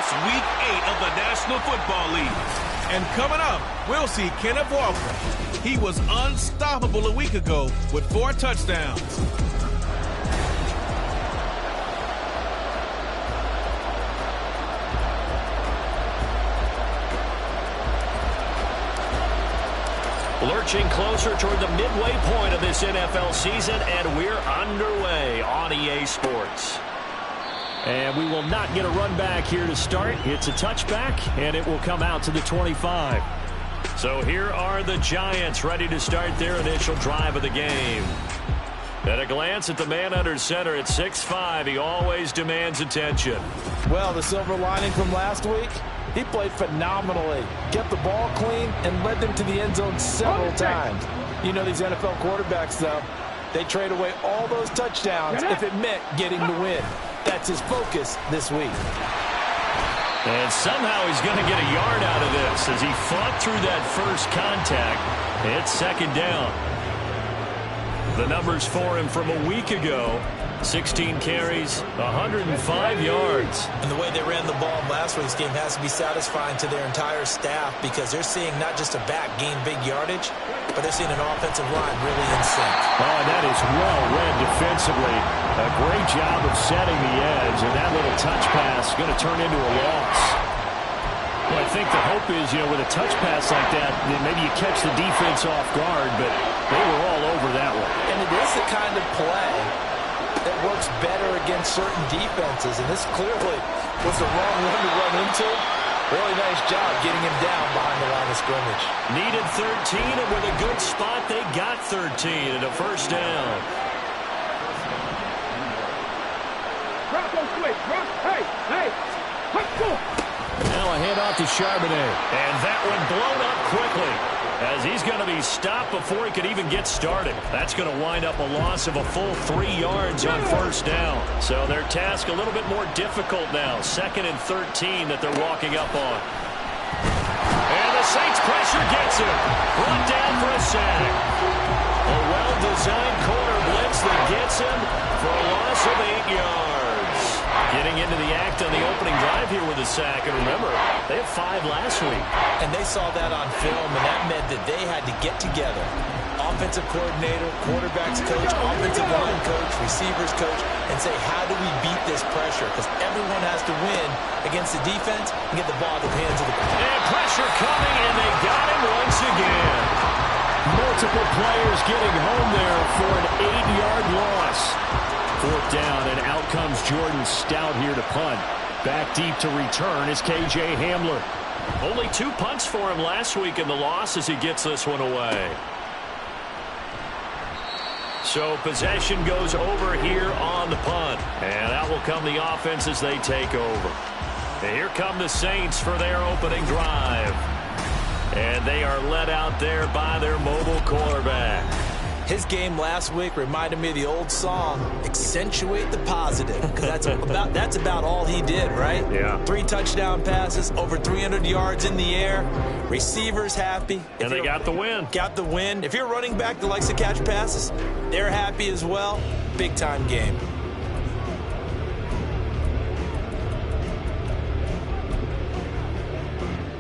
It's Week 8 of the National Football League. And coming up, we'll see Kenneth Walker. He was unstoppable a week ago with 4 touchdowns. Lurching closer toward the midway point of this NFL season, and we're underway on EA Sports. And we will not get a run back here to start. It's a touchback, and it will come out to the 25. So here are the Giants ready to start their initial drive of the game. At a glance at the man under center at 6'5", he always demands attention. Well, the silver lining from last week, he played phenomenally, kept the ball clean, and led them to the end zone several times. You know these NFL quarterbacks, though, they trade away all those touchdowns if it meant getting the win. That's his focus this week. And somehow he's going to get a yard out of this as he fought through that first contact. It's second down. The numbers for him from a week ago: 16 carries, 105 yards. And the way they ran the ball in last week's game has to be satisfying to their entire staff, because they're seeing not just a back gain big yardage, but they're seeing an offensive line really in sync. Oh, that is well read defensively. A great job of setting the edge, and that little touch pass is going to turn into a loss. Well, I think the hope is, with a touch pass like that, maybe you catch the defense off guard, but they were all over that one. And it is the kind of play that works better against certain defenses, and this clearly was the wrong one to run into. Really nice job getting him down behind the line of scrimmage. Needed 13, and with a good spot, they got 13 and a first down. Now a handoff to Charbonnet, and that one blown up quickly, as he's going to be stopped before he could even get started. That's going to wind up a loss of a full 3 yards on first down. So their task a little bit more difficult now. 2nd and 13 that they're walking up on. And the Saints pressure gets him. Brought down for a sack. A well-designed corner blitz that gets him for a loss of 8 yards. Getting into the act on the opening drive here with a sack. And remember, they had 5 last week. And they saw that on film, and that meant that they had to get together. Offensive coordinator, quarterback's coach, offensive line coach, receivers coach, and say, how do we beat this pressure? Because everyone has to win against the defense and get the ball in the hands of the quarterback. And pressure coming, and they got him once again. Multiple players getting home there for an 8-yard loss. 4th down, and out comes Jordan Stout here to punt. Back deep to return is K.J. Hamler. Only 2 punts for him last week in the loss as he gets this one away. So possession goes over here on the punt. And out will come the offense as they take over. And here come the Saints for their opening drive. And they are led out there by their mobile quarterback. His game last week reminded me of the old song, Accentuate the Positive, because that's about all he did, right? Yeah. 3 touchdown passes, over 300 yards in the air, receivers happy. And they got the win. Got the win. If you're a running back that likes to catch passes, they're happy as well. Big-time game.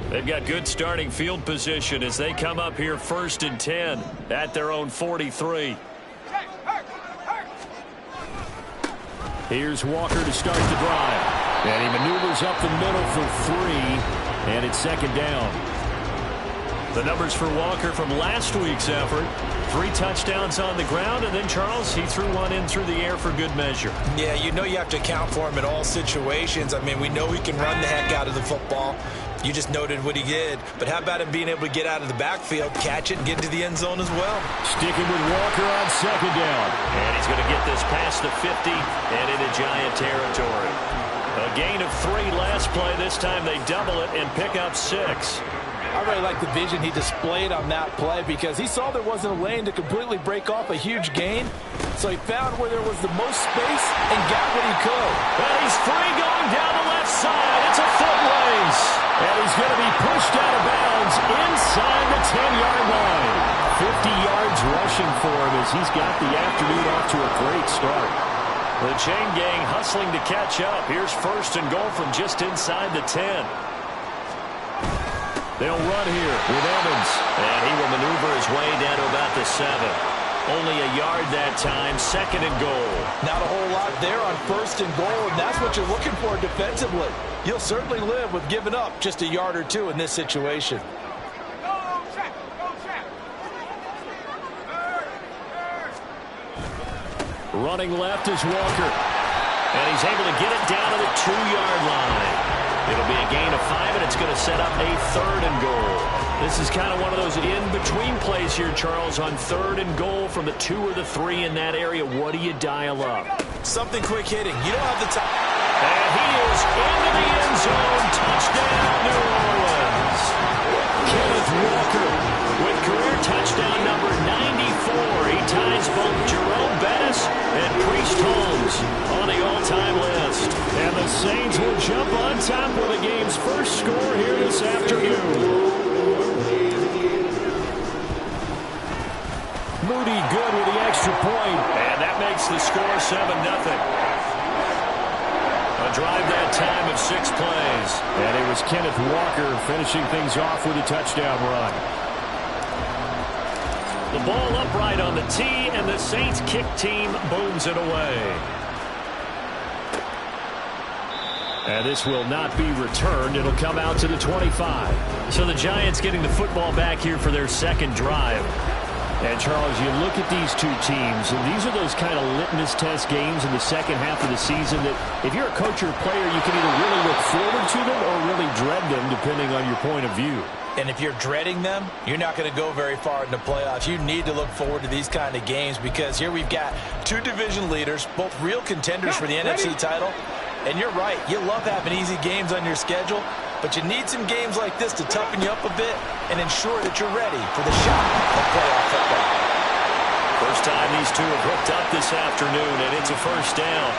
They've got good starting field position as they come up here 1st and 10 at their own 43. Here's Walker to start the drive. And he maneuvers up the middle for 3, and it's 2nd down. The numbers for Walker from last week's effort: 3 touchdowns on the ground, and then, Charles, he threw one in through the air for good measure. Yeah, you know you have to account for him in all situations. I mean, we know he can run the heck out of the football. You just noted what he did. But how about him being able to get out of the backfield, catch it, and get into the end zone as well? Sticking with Walker on 2nd down. And he's going to get this past the 50 and into Giant territory. A gain of 3 last play. This time they double it and pick up 6. I really like the vision he displayed on that play, because he saw there wasn't a lane to completely break off a huge gain. So he found where there was the most space and got what he could. Well, he's free going down the left side. It's a foot race. And he's going to be pushed out of bounds inside the 10-yard line. 50 yards rushing for him as he's got the afternoon off to a great start. The chain gang hustling to catch up. Here's first and goal from just inside the 10. They'll run here with Evans. And he will maneuver his way down to about the 7. Only a yard that time, second and goal. Not a whole lot there on first and goal, and that's what you're looking for defensively. You'll certainly live with giving up just a yard or two in this situation. Running left is Walker. And he's able to get it down to the 2-yard line. It'll be a gain of 5, and it's going to set up a third and goal. This is kind of one of those in-between plays here, Charles, on third and goal from the 2 or the 3 in that area. What do you dial up? Something quick hitting. You don't have the time. And he is into the end zone. Touchdown, New Orleans. Kenneth Walker with career touchdown number 94. He ties both Jerome Bettis and Priest Holmes on the all-time list. And the Saints will jump on top with the game's first score here this afternoon. Moody good with the extra point, and that makes the score 7-0. A drive that time of 6 plays. And it was Kenneth Walker finishing things off with a touchdown run. The ball upright on the tee, and the Saints kick team booms it away. And this will not be returned. It'll come out to the 25. So the Giants getting the football back here for their second drive. And, Charles, you look at these two teams, and these are those kind of litmus test games in the second half of the season that if you're a coach or a player, you can either really look forward to them or really dread them, depending on your point of view. And if you're dreading them, you're not going to go very far in the playoffs. You need to look forward to these kind of games because here we've got 2 division leaders, both real contenders for the NFC title. And you're right, you love having easy games on your schedule, but you need some games like this to toughen you up a bit and ensure that you're ready for the shot of playoff football. First time these two have hooked up this afternoon, and it's a first down.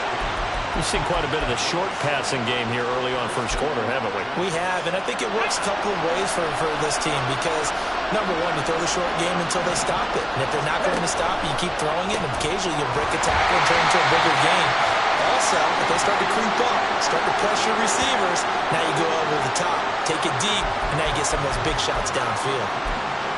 We've seen quite a bit of the short passing game here early on first quarter, haven't we? We have, and I think it works a couple of ways for this team because, number one, you throw the short game until they stop it. And if they're not going to stop it, you keep throwing it, and occasionally you'll break a tackle and turn into a bigger game. Also, if they start to creep up, start to pressure receivers, now you go over the top, take it deep, and now you get some of those big shots downfield.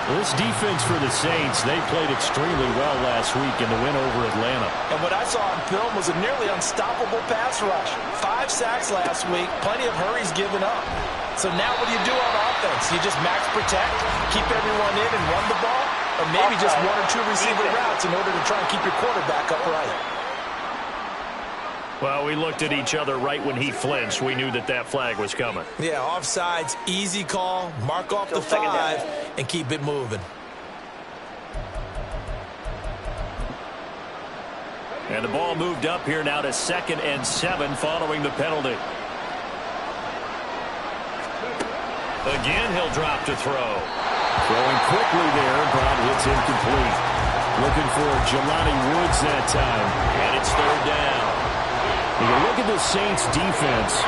Well, this defense for the Saints, they played extremely well last week in the win over Atlanta. And what I saw on film was a nearly unstoppable pass rush. 5 sacks last week, plenty of hurries given up. So now what do you do on offense? You just max protect, keep everyone in and run the ball? Or maybe just 1 or 2 receiver routes in order to try and keep your quarterback upright? Well, we looked at each other right when he flinched. We knew that that flag was coming. Yeah, offsides, easy call, mark off the 5, and keep it moving. And the ball moved up here now to 2nd and 7 following the penalty. Again, he'll drop to throw. Throwing quickly there, but it's incomplete. Looking for Jelani Woods that time, and it's 3rd down. When you look at the Saints defense,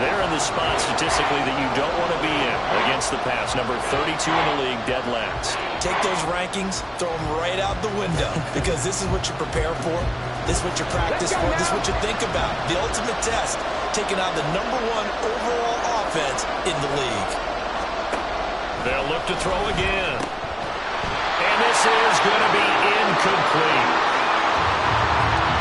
they're in the spot statistically that you don't want to be in against the pass. Number 32 in the league, dead last. Take those rankings, throw them right out the window because this is what you prepare for. This is what you practice for. This is what you think about. The ultimate test, taking on the number 1 overall offense in the league. They'll look to throw again. And this is going to be incomplete.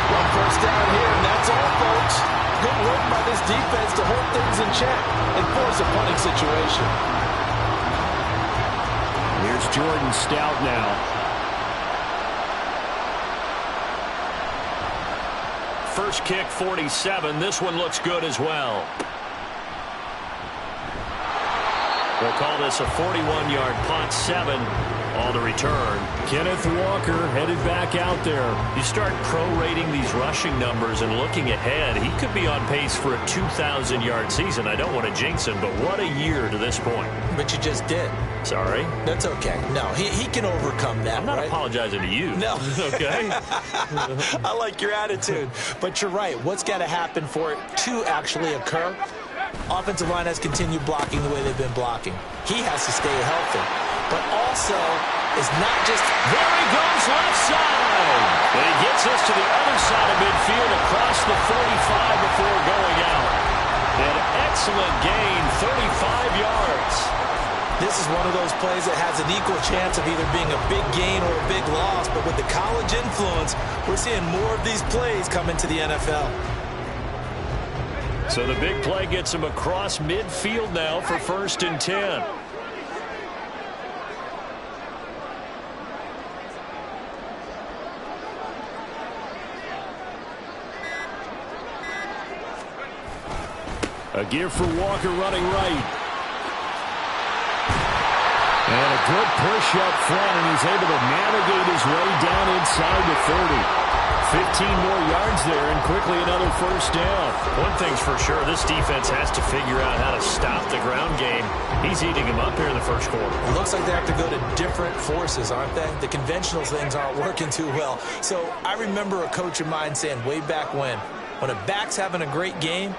1 first down here, and that's all, folks. Good work by this defense to hold things in check and force a punting situation. Here's Jordan Stout now. First kick, 47. This one looks good as well. We'll call this a 41-yard punt, 7 on the return. Kenneth Walker headed back out there. You start prorating these rushing numbers and looking ahead, he could be on pace for a 2,000-yard season. I don't want to jinx him, but what a year to this point. But you just did. Sorry? That's okay. No, he can overcome that, I'm not right? apologizing to you. No. Okay? I like your attitude. But you're right. What's got to happen for it to actually occur? Offensive line has continued blocking the way they've been blocking. He has to stay healthy. But also, it's not just... There he goes left side. And he gets Gets this to the other side of midfield across the 45 before going out. An excellent gain, 35 yards. This is one of those plays that has an equal chance of either being a big gain or a big loss, but with the college influence, we're seeing more of these plays come into the NFL. So the big play gets him across midfield now for 1st and 10. A give for Walker running right. And a good push up front, and he's able to navigate his way down inside the 30. 15 more yards there, and quickly another 1st down. One thing's for sure, this defense has to figure out how to stop the ground game. He's eating them up here in the 1st quarter. It looks like they have to go to different forces, aren't they? The conventional things aren't working too well. So I remember a coach of mine saying way back when a back's having a great game,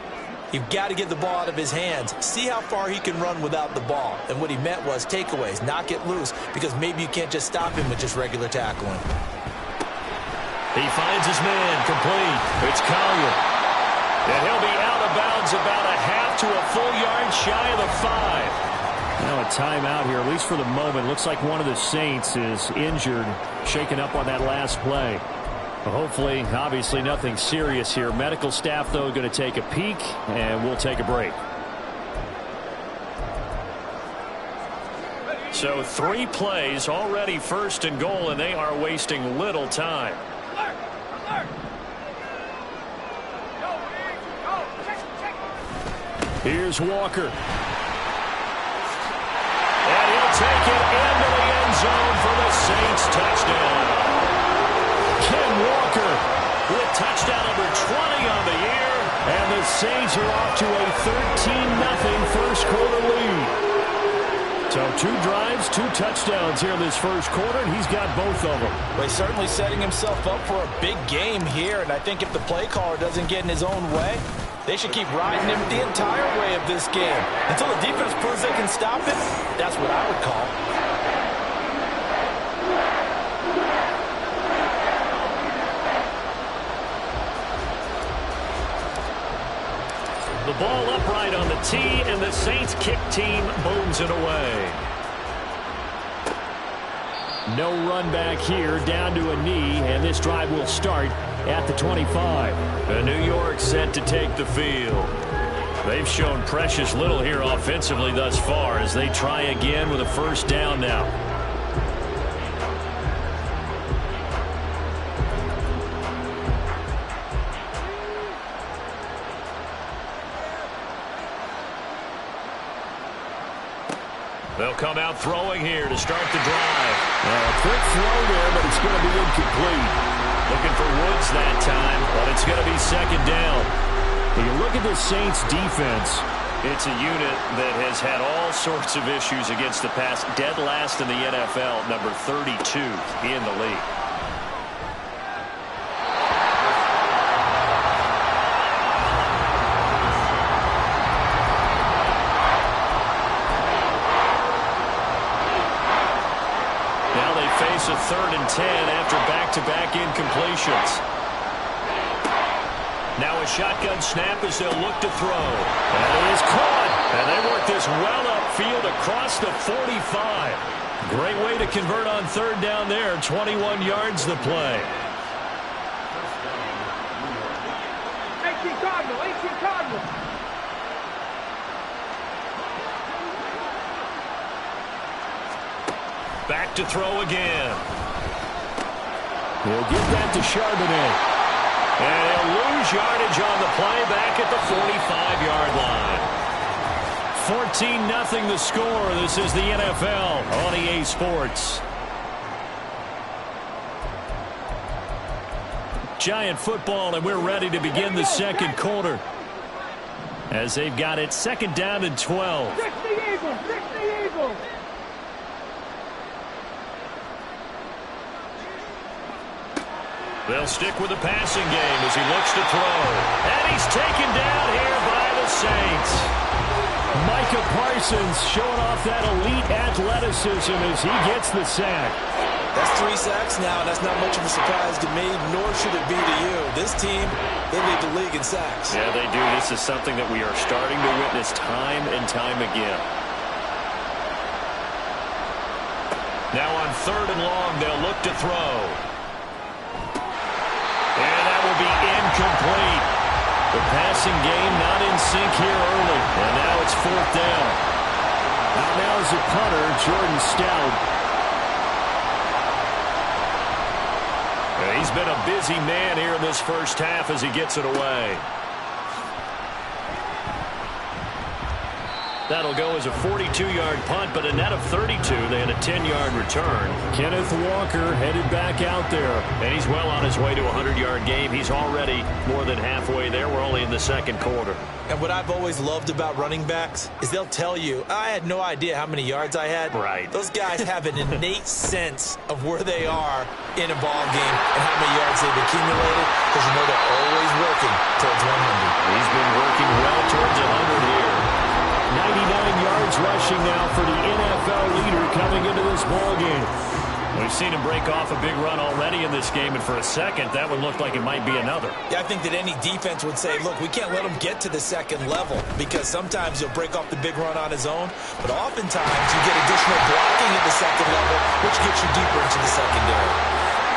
you've got to get the ball out of his hands. See how far he can run without the ball. And what he meant was takeaways, not get loose, because maybe you can't just stop him with just regular tackling. He finds his man complete. It's Collier. And he'll be out of bounds about a half to a full yard shy of the 5. Now a timeout here, at least for the moment. Looks like one of the Saints is injured, shaken up on that last play. Hopefully, obviously nothing serious here. Medical staff, though, going to take a peek, and we'll take a break. So 3 plays, already 1st and goal, and they are wasting little time. Here's Walker. And he'll take it into the end zone for the Saints touchdown. Ken Walker with touchdown number 20 on the year. And the Saints are off to a 13-0 1st quarter lead. So 2 drives, 2 touchdowns here in this 1st quarter, and he's got both of them. Well, he's certainly setting himself up for a big game here, and I think if the play caller doesn't get in his own way, they should keep riding him the entire way of this game. Until the defense proves they can stop it, that's what I would call. The ball upright on the tee, and the Saints kick team booms it away. No run back here, down to a knee, and this drive will start at the 25. And New York set to take the field. They've shown precious little here offensively thus far as they try again with a 1st down now. They'll come out throwing here to start the drive. A quick throw there, but it's going to be incomplete. Looking for Woods that time, but it's going to be 2nd down. When you look at the Saints defense, it's a unit that has had all sorts of issues against the pass. Dead last in the NFL, number 32 in the league. Face a 3rd and 10 after back-to-back incompletions. Now a shotgun snap as they'll look to throw. And it is caught. And they work this well upfield across the 45. Great way to convert on 3rd down there. 21 yards the play. 18 Cardinal. Back to throw again. He'll give that to Charbonnet. And he'll lose yardage on the play back at the 45-yard line. 14-0 the score. This is the NFL on EA Sports. Giant football, and we're ready to begin the 2nd quarter. As they've got it 2nd down and 12. Fix the Eagles. They'll stick with the passing game as he looks to throw. And he's taken down here by the Saints. Micah Parsons showing off that elite athleticism as he gets the sack. That's 3 sacks now, and that's not much of a surprise to me, nor should it be to you. This team, they lead the league in sacks. Yeah, they do. This is something that we are starting to witness time and time again. Now on 3rd and long, they'll look to throw. And that will be incomplete. The passing game not in sync here early. And now it's 4th down. Now is the punter, Jordan Stout. He's been a busy man here in this first half as he gets it away. That'll go as a 42-yard punt, but a net of 32. They had a 10-yard return. Kenneth Walker headed back out there. And he's well on his way to a 100-yard game. He's already more than halfway there. We're only in the 2nd quarter. And what I've always loved about running backs is they'll tell you, I had no idea how many yards I had. Right. Those guys have an innate sense of where they are in a ball game and how many yards they've accumulated, because you know they're always working towards 100. He's been working well towards 100 here. 99 yards rushing now for the NFL leader coming into this ball game. We've seen him break off a big run already in this game, and for a second, that one looked like it might be another. Yeah, I think that any defense would say, look, we can't let him get to the 2nd level, because sometimes he'll break off the big run on his own, but oftentimes you get additional blocking at the 2nd level, which gets you deeper into the secondary.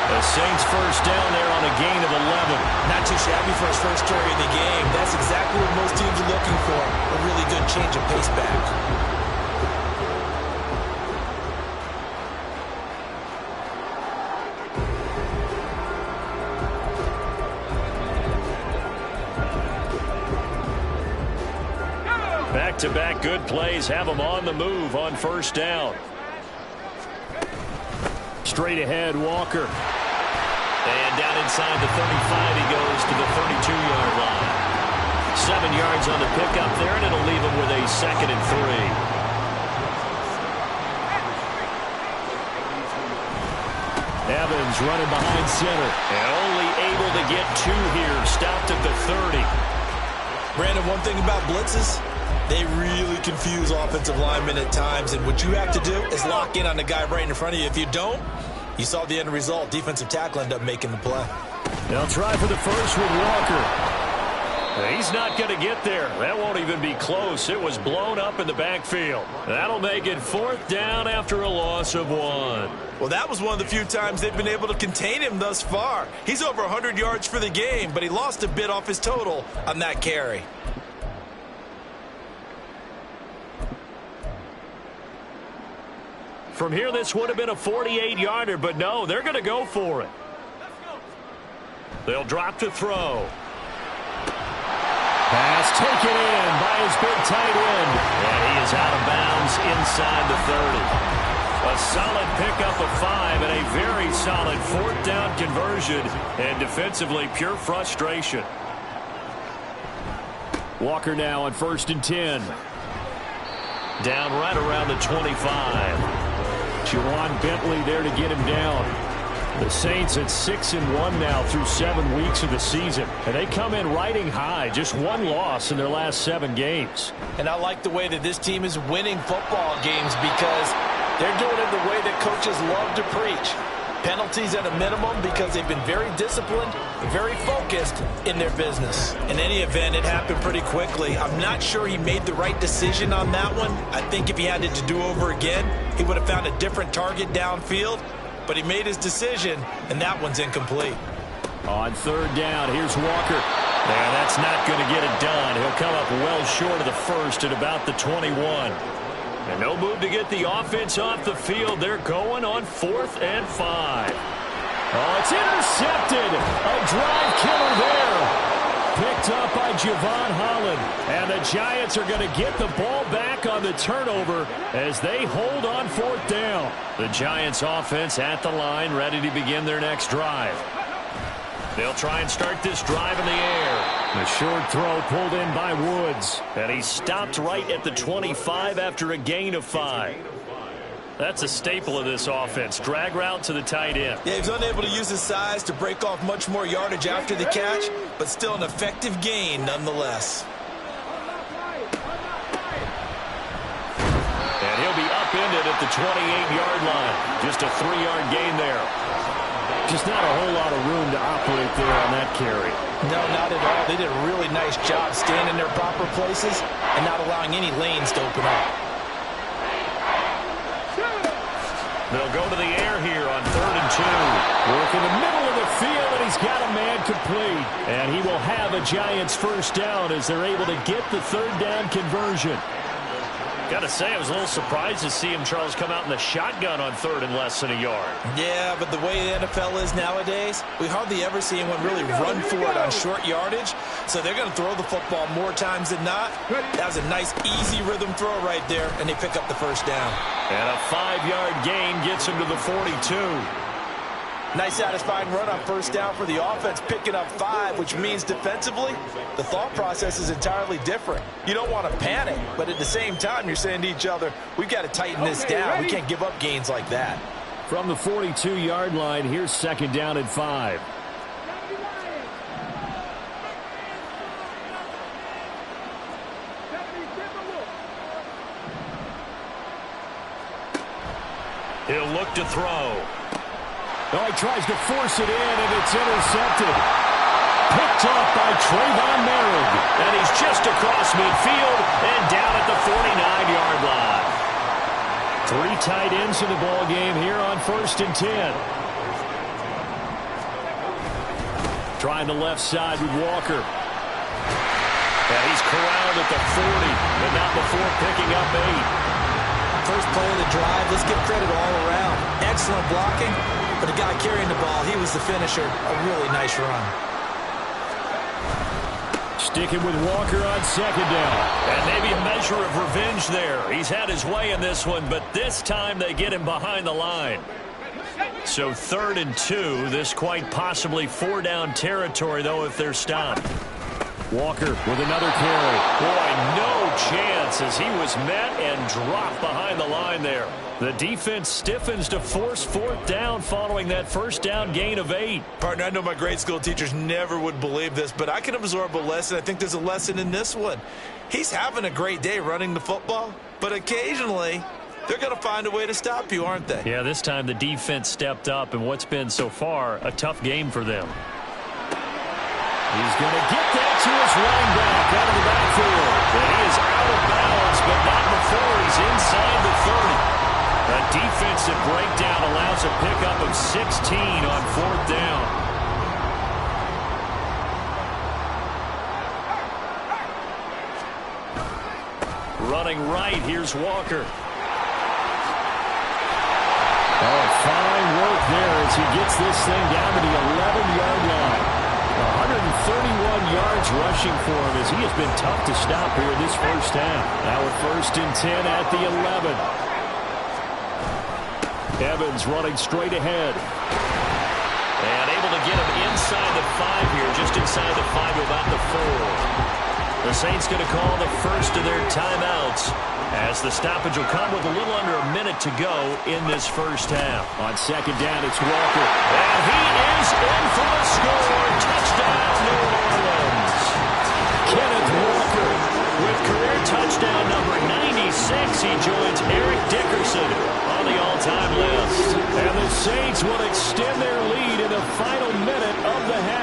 The Saints first down there on a gain of 11. Not too shabby for his first carry of the game. That's exactly what most teams are looking for. A really good change of pace back. Back-to-back good plays have them on the move on first down. Straight ahead, Walker. And down inside the 35, he goes to the 32-yard line. 7 yards on the pickup there, and it'll leave him with a 2nd and 3. Evans running behind center. And only able to get 2 here. Stopped at the 30. Brandon, one thing about blitzes, they really confuse offensive linemen at times, and what you have to do is lock in on the guy right in front of you. If you don't, you saw the end result. Defensive tackle ended up making the play. They'll try for the first with Walker. He's not going to get there. That won't even be close. It was blown up in the backfield. That'll make it 4th down after a loss of 1. Well, that was one of the few times they've been able to contain him thus far. He's over 100 yards for the game, but he lost a bit off his total on that carry. From here, this would have been a 48-yarder, but no, they're going to go for it. They'll drop to throw. Pass taken in by his big tight end. And he is out of bounds inside the 30. A solid pickup of 5 and a very solid 4th down conversion. And defensively, pure frustration. Walker now on 1st and 10. Down right around the 25. Juwan Bentley there to get him down. The Saints at 6-1 now through 7 weeks of the season. And they come in riding high. Just 1 loss in their last 7 games. And I like the way that this team is winning football games, because they're doing it the way that coaches love to preach. Penalties at a minimum, because they've been very disciplined, very focused in their business. In any event, it happened pretty quickly. I'm not sure he made the right decision on that one. I think if he had it to do over again, he would have found a different target downfield. But he made his decision, and that one's incomplete. On 3rd down, here's Walker. Yeah, that's not going to get it done. He'll come up well short of the 1st at about the 21. And no move to get the offense off the field. They're going on 4th and 5. Oh, it's intercepted. A drive killer there. Picked up by Javon Holland. And the Giants are going to get the ball back on the turnover as they hold on 4th down. The Giants offense at the line, ready to begin their next drive. They'll try and start this drive in the air. The short throw pulled in by Woods. And he stopped right at the 25 after a gain of 5. That's a staple of this offense. Drag route to the tight end. Yeah, he was unable to use his size to break off much more yardage after the catch, but still an effective gain nonetheless. And he'll be up upended at the 28-yard line. Just a 3-yard gain there. Just not a whole lot of room to operate there on that carry. No, not at all. They did a really nice job staying in their proper places and not allowing any lanes to open up. They'll go to the air here on 3rd and 2. Work in the middle of the field, and he's got a man complete. And he will have a Giants first down as they're able to get the 3rd down conversion. Got to say, I was a little surprised to see him, Charles, come out in the shotgun on 3rd and less than a yard. Yeah, but the way the NFL is nowadays, we hardly ever see anyone really run for it on short yardage. So they're going to throw the football more times than not. That was a nice, easy rhythm throw right there, and they pick up the first down. And a 5-yard gain gets him to the 42. Nice satisfying run on first down for the offense, picking up 5, which means defensively, the thought process is entirely different. You don't want to panic, but at the same time, you're saying to each other, we've got to tighten this down. We can't give up gains like that. From the 42-yard line, here's 2nd down and 5. He'll look to throw. Oh, he tries to force it in, and it's intercepted. Picked off by Trayvon Merrick. And he's just across midfield and down at the 49-yard line. 3 tight ends in the ball game here on 1st and 10. Trying the left side with Walker. And he's corralled at the 40, but not before picking up 8. First play of the drive, let's give credit all around. Excellent blocking. But the guy carrying the ball, he was the finisher. A really nice run. Sticking with Walker on 2nd down. And maybe a measure of revenge there. He's had his way in this one, but this time they get him behind the line. So 3rd and 2, this quite possibly 4-down territory, though, if they're stopped. Walker with another carry. Boy, no chance as he was met and dropped behind the line there. The defense stiffens to force 4th down following that first down gain of 8. Partner, I know my grade school teachers never would believe this, but I can absorb a lesson. I think there's a lesson in this one. He's having a great day running the football, but occasionally they're going to find a way to stop you, aren't they? Yeah, this time the defense stepped up in what's been so far a tough game for them. He's going to get that to his running back out of the backfield. And he is out of bounds, but not before he's inside the 30. A defensive breakdown allows a pickup of 16 on 4th down. Running right, here's Walker. Oh, fine work there as he gets this thing down to the 11-yard line. 131 yards rushing for him as he has been tough to stop here in this first half. Now with 1st and 10 at the 11. Evans running straight ahead. And able to get him inside the 5 here, just inside the 5 to about the 4. The Saints going to call the first of their timeouts as the stoppage will come with a little under a minute to go in this first half. On 2nd down, it's Walker. And he is in for the score. Touchdown, New Orleans. Kenneth Walker with career touchdown number 96. He joins Eric Dickerson on the all-time list. And the Saints will extend their lead in the final minute of the half.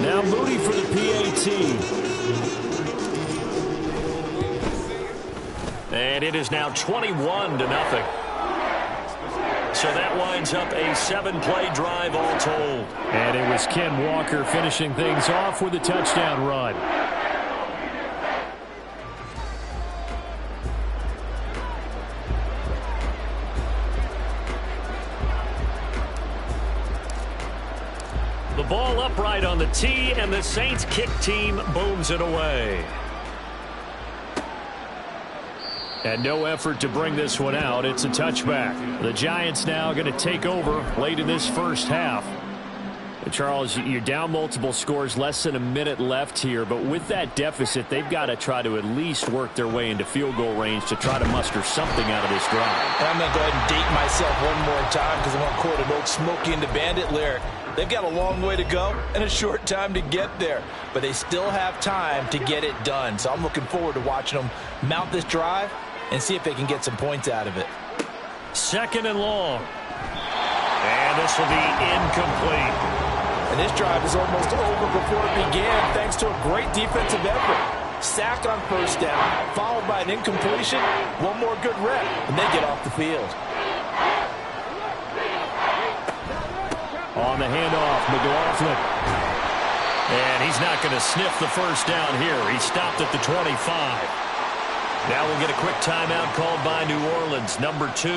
Now Moody for the PAT. And it is now 21-0. So that winds up a 7-play drive all told. And it was Ken Walker finishing things off with a touchdown run. The ball upright on the tee, and the Saints kick team booms it away. And no effort to bring this one out. It's a touchback. The Giants now going to take over late in this first half. Charles, you're down multiple scores, less than a minute left here, but with that deficit, they've got to try to at least work their way into field goal range to try to muster something out of this drive. And I'm going to go ahead and date myself one more time because I want to quote an old Smokey and the Bandit lyric. They've got a long way to go and a short time to get there, but they still have time to get it done. So I'm looking forward to watching them mount this drive and see if they can get some points out of it. 2nd and long. And this will be incomplete. And this drive is almost over before it began thanks to a great defensive effort. Sack on 1st down, followed by an incompletion. One more good rep, and they get off the field. On the handoff, McLaughlin. And he's not going to sniff the 1st down here. He stopped at the 25. Now we'll get a quick timeout called by New Orleans, number 2,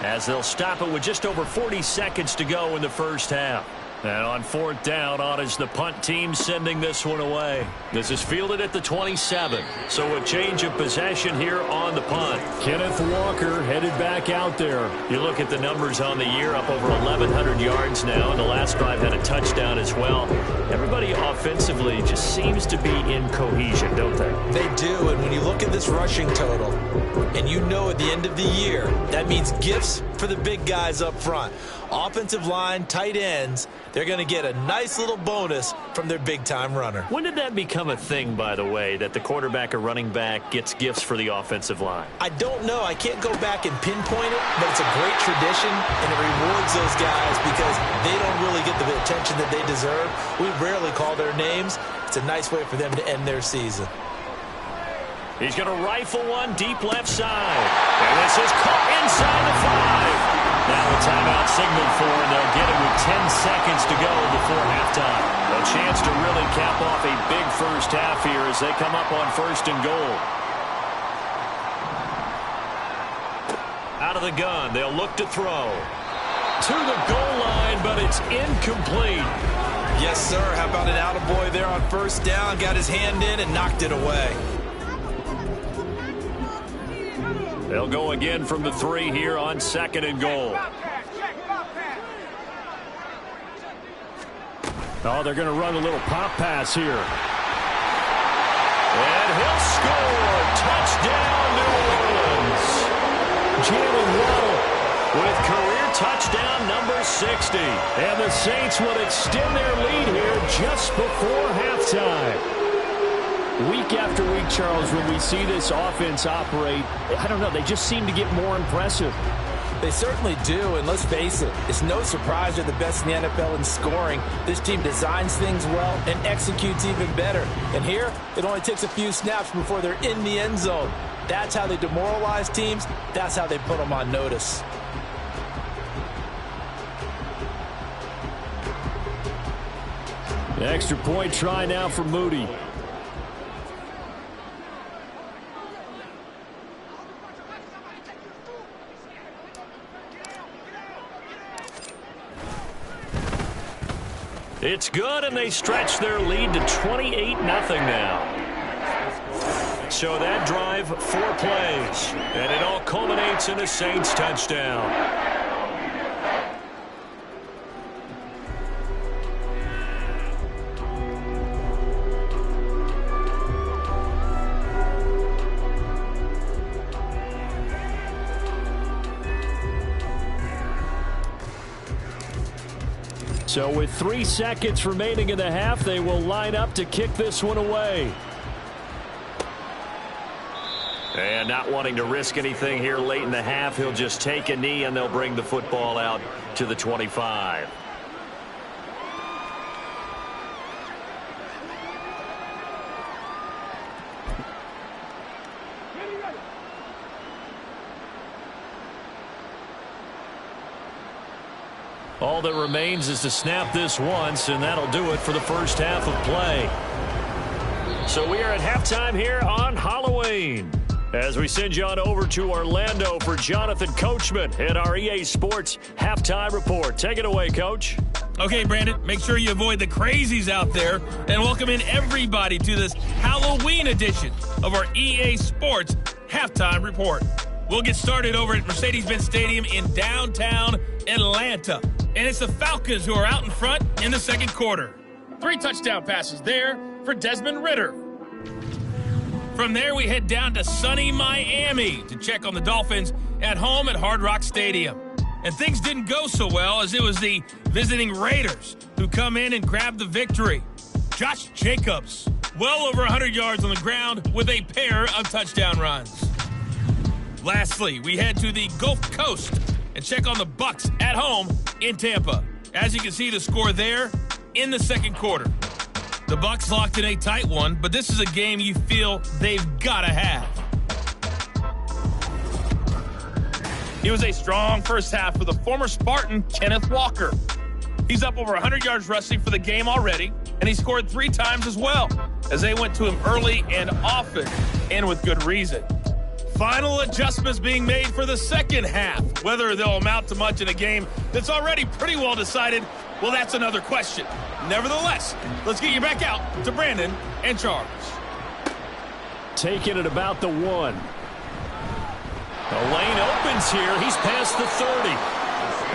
as they'll stop it with just over 40 seconds to go in the 1st half. And on 4th down, on is the punt team sending this one away. This is fielded at the 27. So a change of possession here on the punt. Kenneth Walker headed back out there. You look at the numbers on the year, up over 1,100 yards now, and the last drive had a touchdown as well. Everybody offensively just seems to be in cohesion, don't they? They do, and when you look at this rushing total, and you know at the end of the year, that means gifts for the big guys up front. Offensive line, tight ends, they're going to get a nice little bonus from their big-time runner. When did that become a thing, by the way, that the quarterback or running back gets gifts for the offensive line? I don't know. I can't go back and pinpoint it, but it's a great tradition, and it rewards those guys because they don't really get the attention that they deserve. We rarely call their names. It's a nice way for them to end their season. He's going to rifle one deep left side. And this is caught inside the 5. Now a timeout signaled for, and they'll get it with 10 seconds to go before halftime. A chance to really cap off a big 1st half here as they come up on 1st and goal. Out of the gun, they'll look to throw. To the goal line, but it's incomplete. Yes, sir. How about an attaboy there on 1st down? Got his hand in and knocked it away. They'll go again from the 3 here on 2nd and goal. Oh, they're going to run a little pop pass here. And he'll score. Touchdown, New Orleans. Jalen Waddle with career touchdown number 60. And the Saints will extend their lead here just before halftime. Week after week, Charles, when we see this offense operate, I don't know, they just seem to get more impressive. They certainly do, and let's face it, it's no surprise they're the best in the NFL in scoring. This team designs things well and executes even better. And here, it only takes a few snaps before they're in the end zone. That's how they demoralize teams. That's how they put them on notice. The extra point try now for Moody. It's good, and they stretch their lead to 28-0 now. So that drive, 4 plays, and it all culminates in a Saints touchdown. So with 3 seconds remaining in the half, they will line up to kick this one away. And not wanting to risk anything here late in the half, he'll just take a knee, and they'll bring the football out to the 25. All that remains is to snap this once, and that'll do it for the 1st half of play. So we are at halftime here on Halloween, as we send you on over to Orlando for Jonathan Coachman at our EA Sports Halftime Report. Take it away, Coach. Okay, Brandon, make sure you avoid the crazies out there and welcome in everybody to this Halloween edition of our EA Sports Halftime Report. We'll get started over at Mercedes-Benz Stadium in downtown Atlanta. And it's the Falcons who are out in front in the second quarter. 3 touchdown passes there for Desmond Ridder. From there, we head down to sunny Miami to check on the Dolphins at home at Hard Rock Stadium. And things didn't go so well, as it was the visiting Raiders who come in and grab the victory. Josh Jacobs, well over 100 yards on the ground with a pair of touchdown runs. Lastly, we head to the Gulf Coast and check on the Bucs at home in Tampa. As you can see, the score there in the second quarter. The Bucs locked in a tight one, but this is a game you feel they've got to have. It was a strong first half for the former Spartan, Kenneth Walker. He's up over 100 yards rushing for the game already, and he scored 3 times as well, as they went to him early and often, and with good reason. Final adjustments being made for the second half. Whether they'll amount to much in a game that's already pretty well decided, well, that's another question. Nevertheless, let's get you back out to Brandon and Charles. Taking it about the 1. The lane opens here. He's past the 30.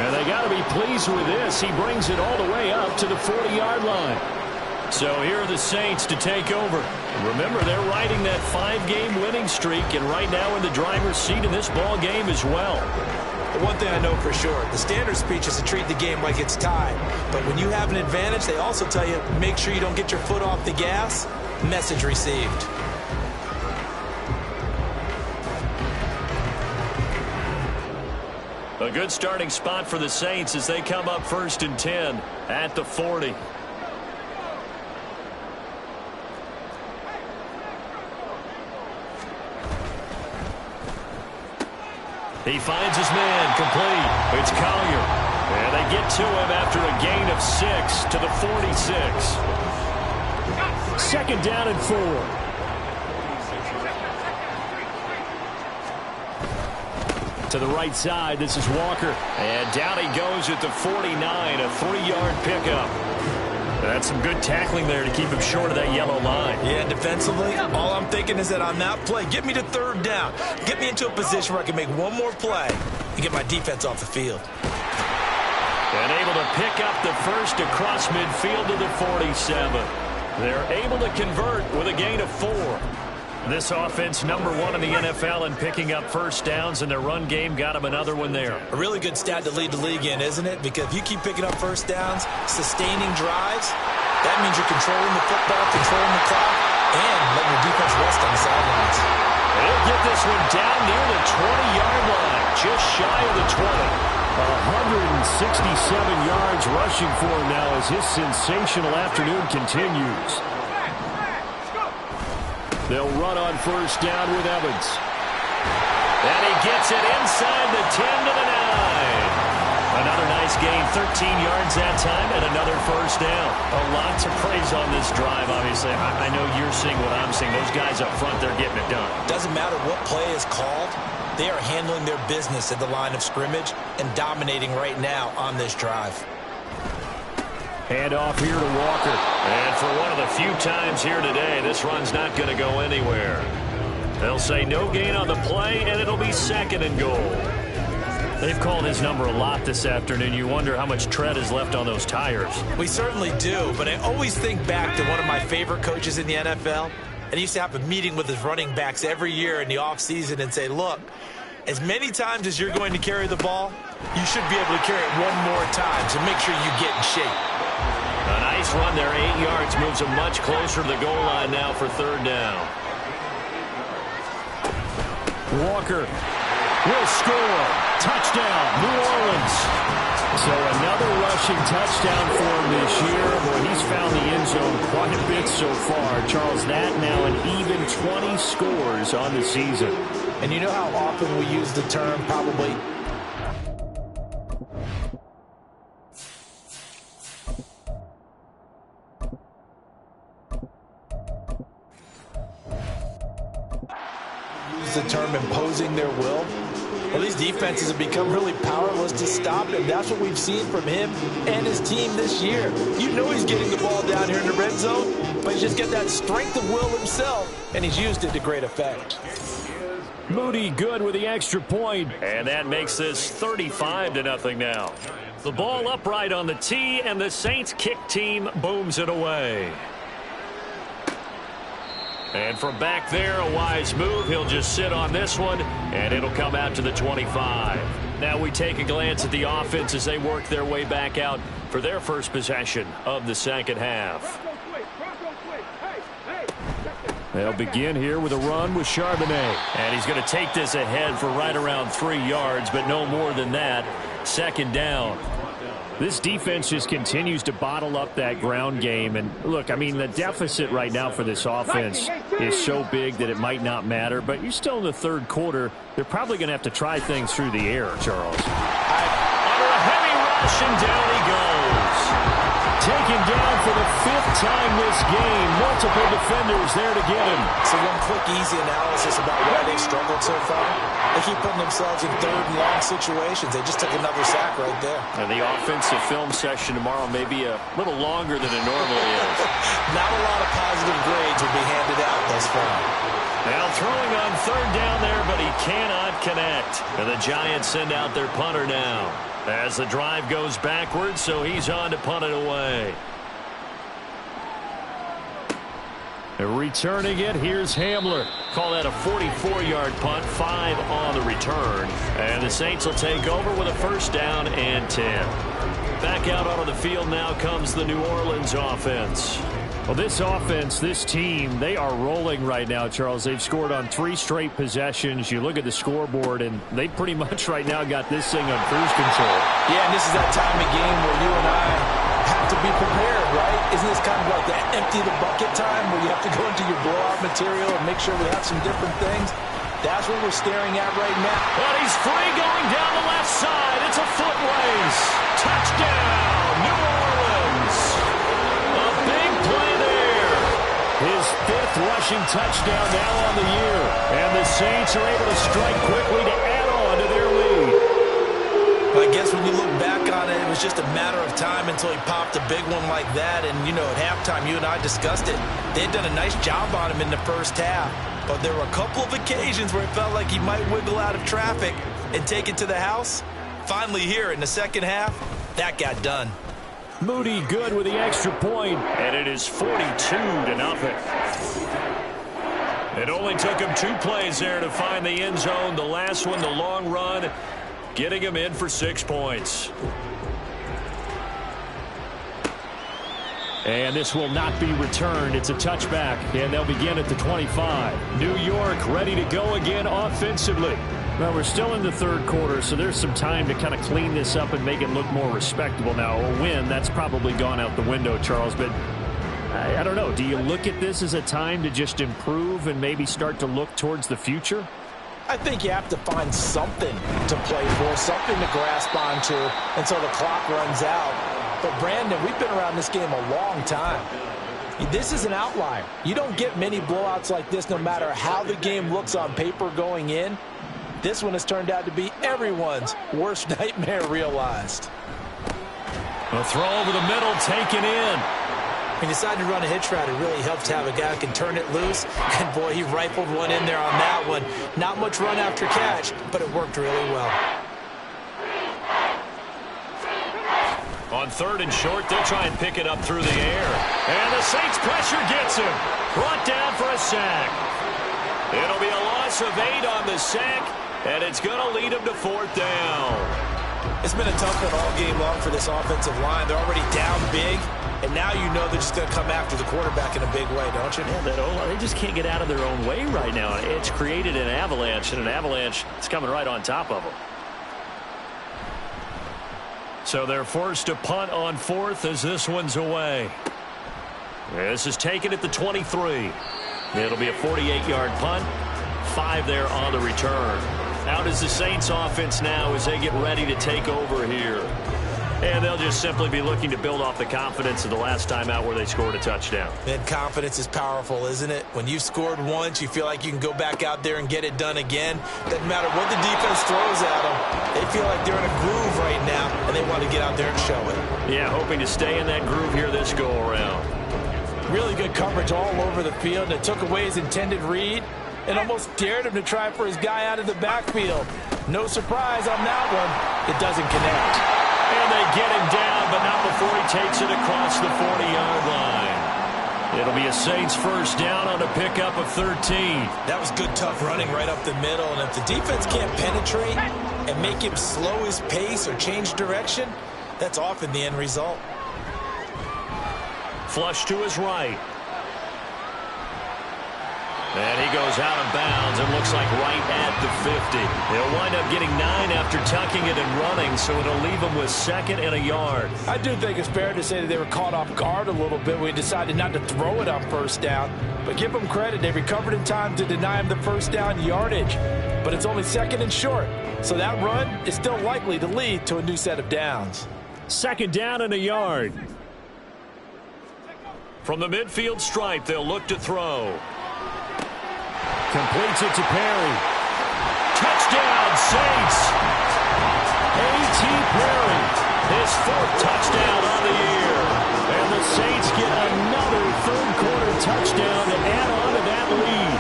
And they got to be pleased with this. He brings it all the way up to the 40-yard line. So here are the Saints to take over. Remember, they're riding that 5-game winning streak, and right now in the driver's seat in this ball game as well. The one thing I know for sure, the standard speech is to treat the game like it's tied. But when you have an advantage, they also tell you, make sure you don't get your foot off the gas. Message received. A good starting spot for the Saints as they come up 1st and 10 at the 40. He finds his man, complete. It's Collier. And they get to him after a gain of 6 to the 46. 2nd down and 4. To the right side, this is Walker. And down he goes at the 49, a 3-yard pickup. That's some good tackling there to keep him short of that yellow line. Yeah, defensively, all I'm thinking is that on that play, get me to 3rd down. Get me into a position where I can make one more play and get my defense off the field. And able to pick up the first across midfield to the 47. They're able to convert with a gain of 4. This offense #1 in the NFL in picking up first downs, and their run game got them another one there. A really good stat to lead the league in, isn't it? Because if you keep picking up first downs, sustaining drives, that means you're controlling the football, controlling the clock, and letting your defense rest on the sidelines. They'll get this one down near the 20-yard line, just shy of the 20. 167 yards rushing for him now as his sensational afternoon continues. They'll run on first down with Evans. And he gets it inside the 10 to the 9. Another nice gain, 13 yards that time, and another first down. A lot to praise on this drive, obviously. I know you're seeing what I'm seeing. Those guys up front, they're getting it done. Doesn't matter what play is called. They are handling their business at the line of scrimmage and dominating right now on this drive. Hand off here to Walker. And for one of the few times here today, this run's not going to go anywhere. They'll say no gain on the play, and it'll be 2nd and goal. They've called his number a lot this afternoon. You wonder how much tread is left on those tires. We certainly do, but I always think back to one of my favorite coaches in the NFL. And he used to have a meeting with his running backs every year in the offseason and say, look, as many times as you're going to carry the ball, you should be able to carry it one more time, so make sure you get in shape. A nice run there, 8 yards, moves him much closer to the goal line now for 3rd down. Walker will score. Touchdown, New Orleans. So another rushing touchdown for him this year. Boy, he's found the end zone quite a bit so far. Charles, that now an even 20 scores on the season. And you know how often we use the term probably the term imposing their will? Well, these defenses have become really powerless to stop him. That's what we've seen from him and his team this year. You know he's getting the ball down here in the red zone, but he's just got that strength of will himself, and he's used it to great effect. Moody good with the extra point, and that makes this 35-0 now. The ball upright on the tee, and the Saints kick team booms it away. And from back there, a wise move. He'll just sit on this one, and it'll come out to the 25. Now we take a glance at the offense as they work their way back out for their first possession of the second half. They'll begin here with a run with Charbonnet. And he's going to take this ahead for right around 3 yards, but no more than that. Second down. This defense just continues to bottle up that ground game. And look, I mean, the deficit right now for this offense is so big that it might not matter. But you're still in the third quarter. They're probably going to have to try things through the air, Charles. Under a heavy rush, and down he goes. Taken down for the 5th time this game. Multiple defenders there to get him. So one quick, easy analysis about why they've struggled so far. They keep putting themselves in third and long situations. They just took another sack right there. And the offensive film session tomorrow may be a little longer than it normally is. Not a lot of positive grades will be handed out thus far. Now throwing on third down there, but he cannot connect. And the Giants send out their punter now, as the drive goes backwards, so he's on to punt it away. Returning it, here's Hamler. Call that a 44-yard punt, 5 on the return. And the Saints will take over with a first down and 10. Back out onto the field now comes the New Orleans offense. Well, this offense, this team, they are rolling right now, Charles. They've scored on 3 straight possessions. You look at the scoreboard, and they pretty much right now got this thing on cruise control. Yeah, and this is that time of game where you and I have to be prepared, right? Isn't this kind of like the empty the bucket time where you have to go into your blowout material and make sure we have some different things? That's what we're staring at right now. But he's free going down the left side. It's a foot race. Touchdown, New Orleans. A big play there. His 5th rushing touchdown now on the year. And the Saints are able to strike quickly to add on to their lead. I guess when you look back on it, it was just a matter of time until he popped a big one like that. And, you know, at halftime, you and I discussed it. They had done a nice job on him in the first half. But there were a couple of occasions where it felt like he might wiggle out of traffic and take it to the house. Finally here in the second half, that got done. Moody good with the extra point. And it is 42-0. It only took him 2 plays there to find the end zone. The last one, the long run, getting him in for 6 points. And this will not be returned. It's a touchback, and they'll begin at the 25. New York ready to go again offensively. Well, we're still in the third quarter, so there's some time to kind of clean this up and make it look more respectable. Now, a win, that's probably gone out the window, Charles, but I don't know. Do you look at this as a time to just improve and maybe start to look towards the future? I think you have to find something to play for, something to grasp onto until the clock runs out. But, Brandon, we've been around this game a long time. This is an outlier. You don't get many blowouts like this no matter how the game looks on paper going in. This one has turned out to be everyone's worst nightmare realized. A throw over the middle, taken in. He decided to run a hitch route. It really helps to have a guy who can turn it loose. And, boy, he rifled one in there on that one. Not much run after catch, but it worked really well. On third and short, they'll try and pick it up through the air. And the Saints pressure gets him. Brought down for a sack. It'll be a loss of 8 on the sack, and it's going to lead him to 4th down. It's been a tough one all game long for this offensive line. They're already down big, and now you know they're just going to come after the quarterback in a big way, don't you? Yeah, that O-line, they just can't get out of their own way right now. It's created an avalanche, and an avalanche is coming right on top of them. So they're forced to punt on 4th as this one's away. This is taken at the 23. It'll be a 48-yard punt. 5 there on the return. Out is the Saints offense now as they get ready to take over here. And they'll just simply be looking to build off the confidence of the last time out where they scored a touchdown. And confidence is powerful, isn't it? When you've scored once, you feel like you can go back out there and get it done again. Doesn't matter what the defense throws at them. They feel like they're in a groove right now, and they want to get out there and show it. Yeah, hoping to stay in that groove here this go-around. Really good coverage all over the field, and it took away his intended read and almost dared him to try for his guy out of the backfield. No surprise on that one. It doesn't connect. And they get him down, but not before he takes it across the 40-yard line. It'll be a Saints first down on a pickup of 13. That was good, tough running right up the middle. And if the defense can't penetrate and make him slow his pace or change direction, that's often the end result. Flush to his right. And he goes out of bounds and looks like right at the 50. He'll wind up getting 9 after tucking it and running, so it'll leave him with 2nd and a yard. I do think it's fair to say that they were caught off guard a little bit when we decided not to throw it on first down. But give them credit. They recovered in time to deny him the first down yardage. But it's only 2nd and short. So that run is still likely to lead to a new set of downs. 2nd down and a yard. From the midfield stripe, they'll look to throw. Completes it to Perry. Touchdown, Saints! A.T. Perry. His 4th touchdown on the year. And the Saints get another third-quarter touchdown to add on to that lead.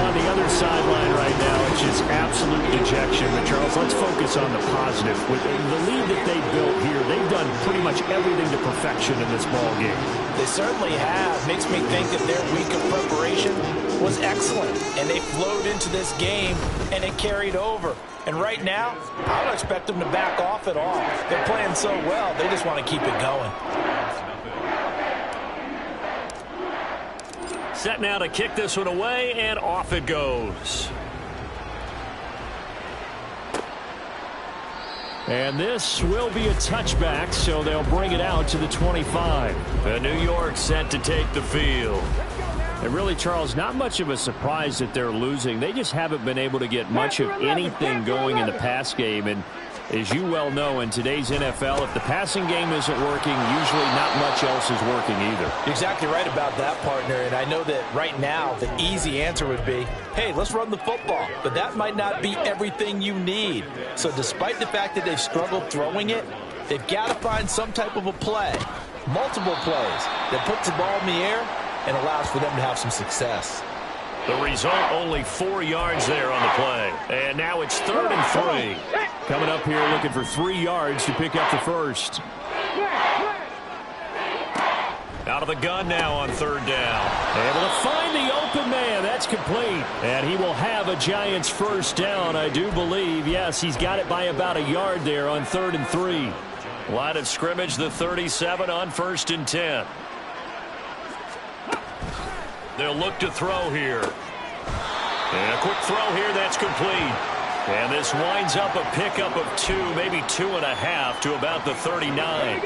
On the other sideline right now, it's just absolute dejection. But, Charles, let's focus on the positive. With the lead that they built here, they've done pretty much everything to perfection in this ball game. They certainly have. Makes me think that their week of preparation was excellent, and they flowed into this game, and it carried over. And right now, I don't expect them to back off at all. They're playing so well, they just want to keep it going. Set now to kick this one away, and off it goes. And this will be a touchback, so they'll bring it out to the 25. And New York set to take the field. And really, Charles, not much of a surprise that they're losing. They just haven't been able to get much of anything going in the pass game. And as you well know, in today's NFL, if the passing game isn't working, usually not much else is working either. You're exactly right about that, partner. And I know that right now the easy answer would be, hey, let's run the football. But that might not be everything you need. So despite the fact that they've struggled throwing it, they've got to find some type of a play, multiple plays, that puts the ball in the air and allows for them to have some success. The result, only 4 yards there on the play. And now it's 3rd and 3. Coming up here looking for 3 yards to pick up the first. Out of the gun now on 3rd down. Able to find the open man. That's complete. And he will have a Giants first down, I do believe. Yes, he's got it by about a yard there on 3rd and 3. Line of scrimmage, the 37 on 1st and 10. They'll look to throw here. And a quick throw here, that's complete. And this winds up a pickup of 2, maybe 2.5 to about the 39.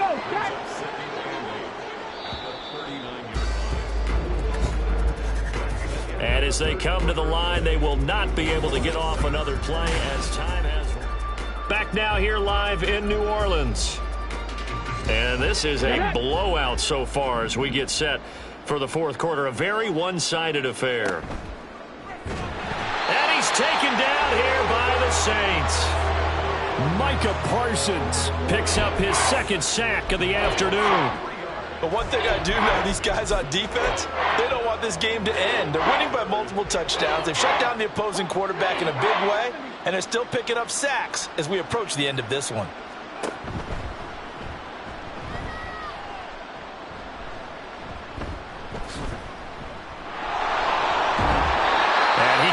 And as they come to the line, they will not be able to get off another play as time has. Back now here live in New Orleans. And this is a blowout so far as we get set for the 4th quarter. A very one-sided affair. And he's taken down here by the Saints. Micah Parsons picks up his 2nd sack of the afternoon. But one thing I do know, these guys on defense, they don't want this game to end. They're winning by multiple touchdowns. They've shut down the opposing quarterback in a big way, and they're still picking up sacks as we approach the end of this one.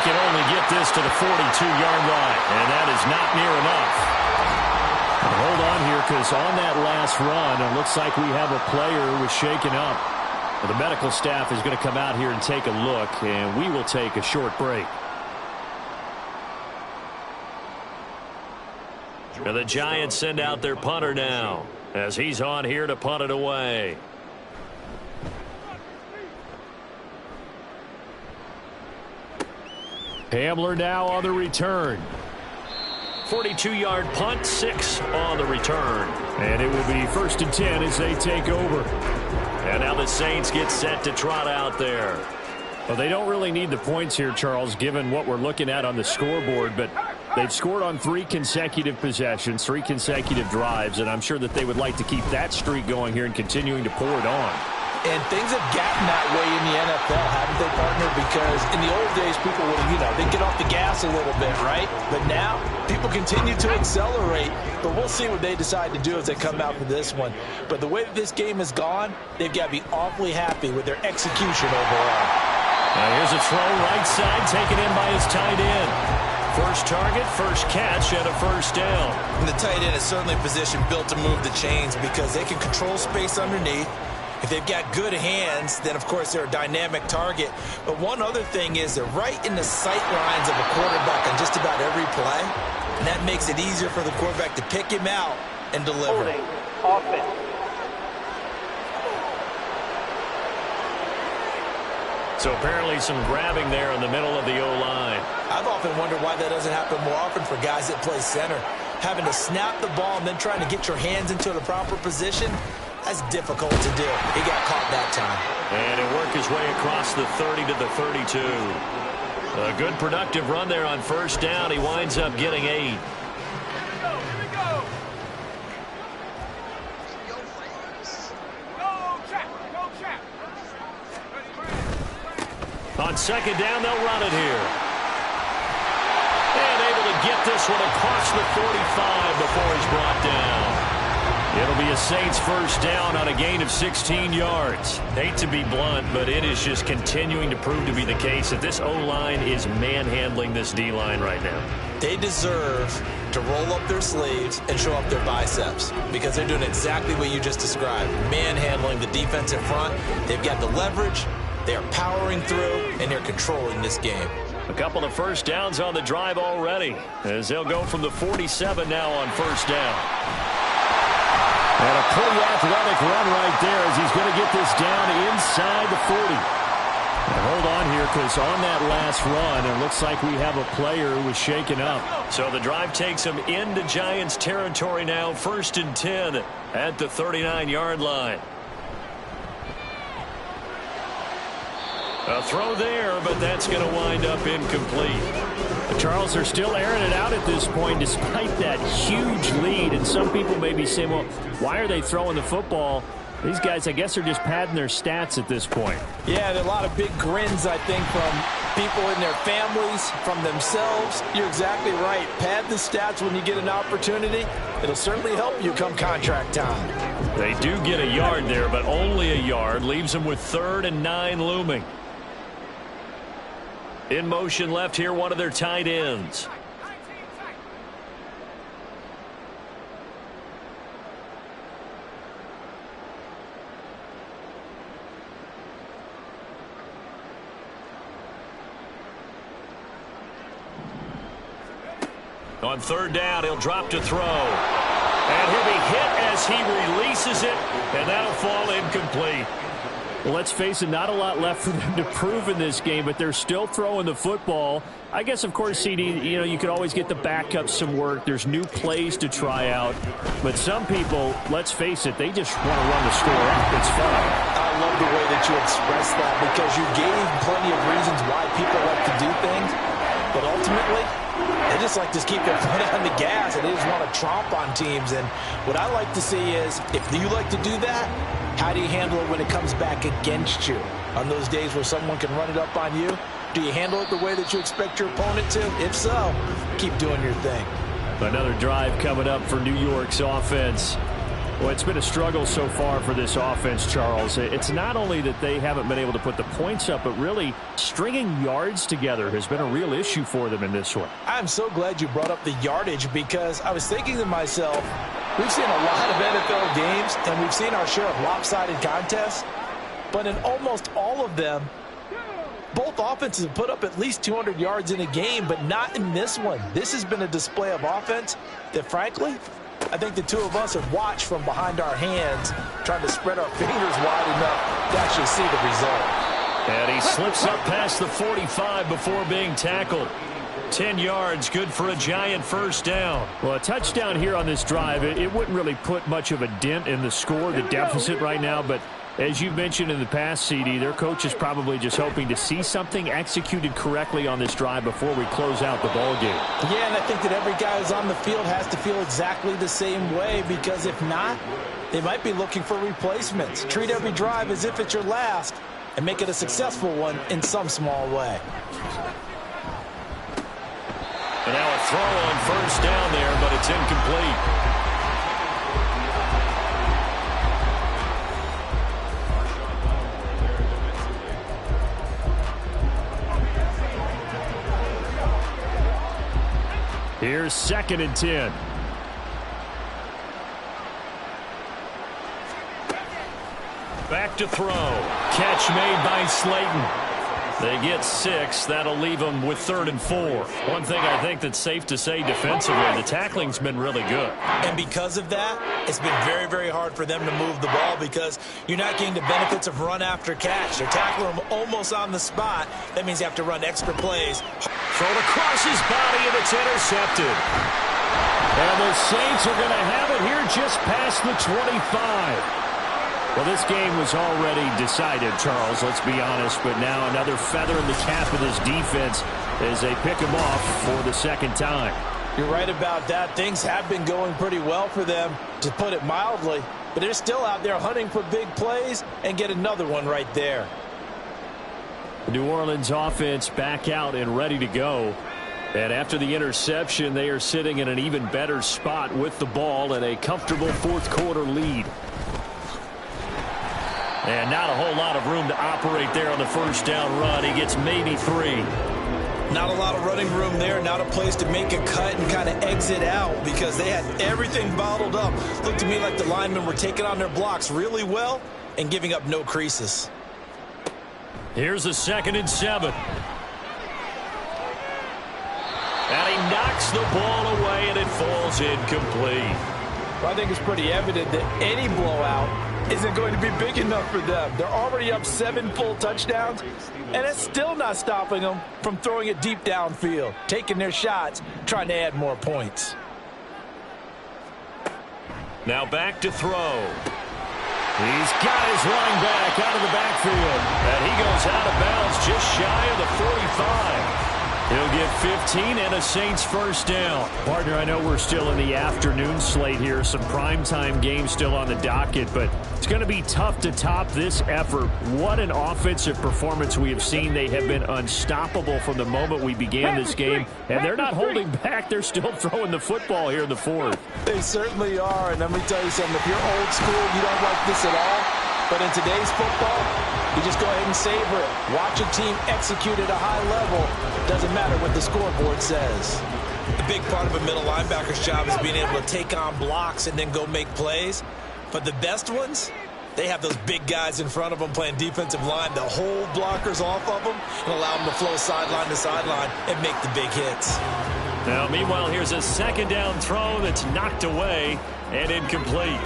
Can only get this to the 42-yard line, and that is not near enough. Hold on here, because on that last run, it looks like we have a player who was shaken up. The medical staff is going to come out here and take a look, and we will take a short break. And the Giants send out their punter now, as he's on here to punt it away. Hamler now on the return. 42-yard punt, 6 on the return. And it will be 1st and 10 as they take over. And now the Saints get set to trot out there. Well, they don't really need the points here, Charles, given what we're looking at on the scoreboard. But they've scored on 3 consecutive possessions, 3 consecutive drives. And I'm sure that they would like to keep that streak going here and continuing to pour it on. And things have gotten that way in the NFL, haven't they, partner? Because in the old days, people would, they'd get off the gas a little bit, right? But now, people continue to accelerate. But we'll see what they decide to do as they come out for this one. But the way that this game has gone, they've got to be awfully happy with their execution overall. Now here's a throw right side, taken in by his tight end. First target, first catch, and a first down. And the tight end is certainly a position built to move the chains because they can control space underneath. If they've got good hands, then, of course, they're a dynamic target. But one other thing is they're right in the sight lines of a quarterback on just about every play. And that makes it easier for the quarterback to pick him out and deliver. Holding. Offense. So apparently some grabbing there in the middle of the O-line. I've often wondered why that doesn't happen more often for guys that play center. Having to snap the ball and then trying to get your hands into the proper position, that's difficult to do. He got caught that time. And he'll work his way across the 30 to the 32. A good productive run there on first down. He winds up getting 8. On second down, they'll run it here. And able to get this one across the 45 before he's brought down. It'll be a Saints first down on a gain of 16 yards. Hate to be blunt, but it is just continuing to prove to be the case that this O-line is manhandling this D-line right now. They deserve to roll up their sleeves and show up their biceps because they're doing exactly what you just described, manhandling the defensive front. They've got the leverage. They are powering through, and they're controlling this game. A couple of first downs on the drive already as they'll go from the 47 now on first down. And a pretty athletic run right there as he's going to get this down inside the 40. And hold on here because on that last run, it looks like we have a player who was shaken up. So the drive takes him into Giants territory now, 1st and 10 at the 39-yard line. A throw there, but that's going to wind up incomplete. Charles, they're still airing it out at this point despite that huge lead. And some people may be saying, well, why are they throwing the football? These guys, I guess, are just padding their stats at this point. Yeah, there are a lot of big grins, I think, from people in their families, from themselves. You're exactly right. Pad the stats when you get an opportunity. It'll certainly help you come contract time. They do get a yard there, but only a yard. Leaves them with 3rd and 9 looming. In motion left here, one of their tight ends. On 3rd down, he'll drop to throw. And he'll be hit as he releases it, and that'll fall incomplete. Well, let's face it, not a lot left for them to prove in this game, but they're still throwing the football. I guess, of course, CD, you could always get the backups some work. There's new plays to try out. But some people, let's face it, they just want to run the score up. It's fun. I love the way that you express that because you gave plenty of reasons why people like to do things. But ultimately, they just like to keep their foot on the gas, and they just want to tromp on teams. And what I like to see is, if you like to do that, how do you handle it when it comes back against you? On those days where someone can run it up on you, do you handle it the way that you expect your opponent to? If so, keep doing your thing. Another drive coming up for New York's offense. Well, it's been a struggle so far for this offense, Charles. It's not only that they haven't been able to put the points up, but really stringing yards together has been a real issue for them in this one. I'm so glad you brought up the yardage because I was thinking to myself, we've seen a lot of NFL games and we've seen our share of lopsided contests, but in almost all of them, both offenses have put up at least 200 yards in a game, but not in this one. This has been a display of offense that, frankly, I think the two of us have watched from behind our hands, trying to spread our fingers wide enough to actually see the result. And he slips up past the 45 before being tackled. 10 yards, good for a Giant first down. Well, a touchdown here on this drive, it wouldn't really put much of a dent in the score, the deficit right now, but As you've mentioned in the past, CD, their coach is probably just hoping to see something executed correctly on this drive before we close out the ball game. Yeah, and I think that every guy who's on the field has to feel exactly the same way, because if not, they might be looking for replacements. Treat every drive as if it's your last and make it a successful one in some small way. And now a throw on first down there, but it's incomplete. Here's 2nd and 10. Back to throw. Catch made by Slayton. They get 6. That'll leave them with 3rd and 4. One thing I think that's safe to say defensively, the tackling's been really good. And because of that, it's been very, very hard for them to move the ball, because you're not getting the benefits of run after catch. They're tackling them almost on the spot. That means you have to run extra plays. Thrown across his body, and it's intercepted. And the Saints are going to have it here just past the 25. Well, this game was already decided, Charles, let's be honest. But now another feather in the cap of this defense as they pick him off for the 2nd time. You're right about that. Things have been going pretty well for them, to put it mildly. But they're still out there hunting for big plays, and get another one right there. The New Orleans offense back out and ready to go. And after the interception, they are sitting in an even better spot with the ball and a comfortable 4th quarter lead. And not a whole lot of room to operate there on the first down run. He gets maybe 3. Not a lot of running room there. Not a place to make a cut and kind of exit out, because they had everything bottled up. Looked to me like the linemen were taking on their blocks really well and giving up no creases. Here's a 2nd and 7. And he knocks the ball away, and it falls incomplete. Well, I think it's pretty evident that any blowout isn't going to be big enough for them. They're already up 7 full touchdowns, and it's still not stopping them from throwing it deep downfield, taking their shots, trying to add more points. Now back to throw. He's got his running back out of the backfield. And he goes out of bounds just shy of the 45. He'll get 15 and a Saints first down. Partner, I know we're still in the afternoon slate here. Some primetime games still on the docket, but it's going to be tough to top this effort. What an offensive performance we have seen. They have been unstoppable from the moment we began this game, and they're not holding back. They're still throwing the football here in the 4th. They certainly are, and let me tell you something. If you're old school, you don't like this at all. But in today's football, you just go ahead and savor it. Watch a team execute at a high level. Doesn't matter what the scoreboard says. The big part of a middle linebacker's job is being able to take on blocks and then go make plays. But the best ones, they have those big guys in front of them playing defensive line to hold blockers off of them and allow them to flow sideline to sideline and make the big hits. Now, meanwhile, here's a 2nd down throw that's knocked away and incomplete.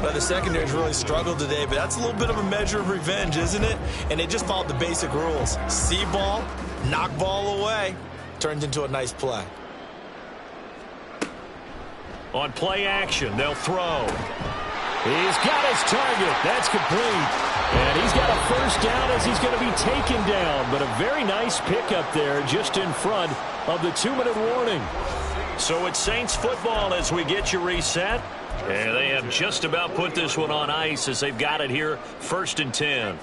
Well, the secondary's really struggled today, but that's a little bit of a measure of revenge, isn't it? And they just followed the basic rules. See ball, knock ball away, turns into a nice play. On play action, they'll throw. He's got his target. That's complete. And he's got a first down as he's going to be taken down. But a very nice pickup there just in front of the 2-minute warning. So it's Saints football as we get you reset. And they have just about put this one on ice as they've got it here, 1st and 10.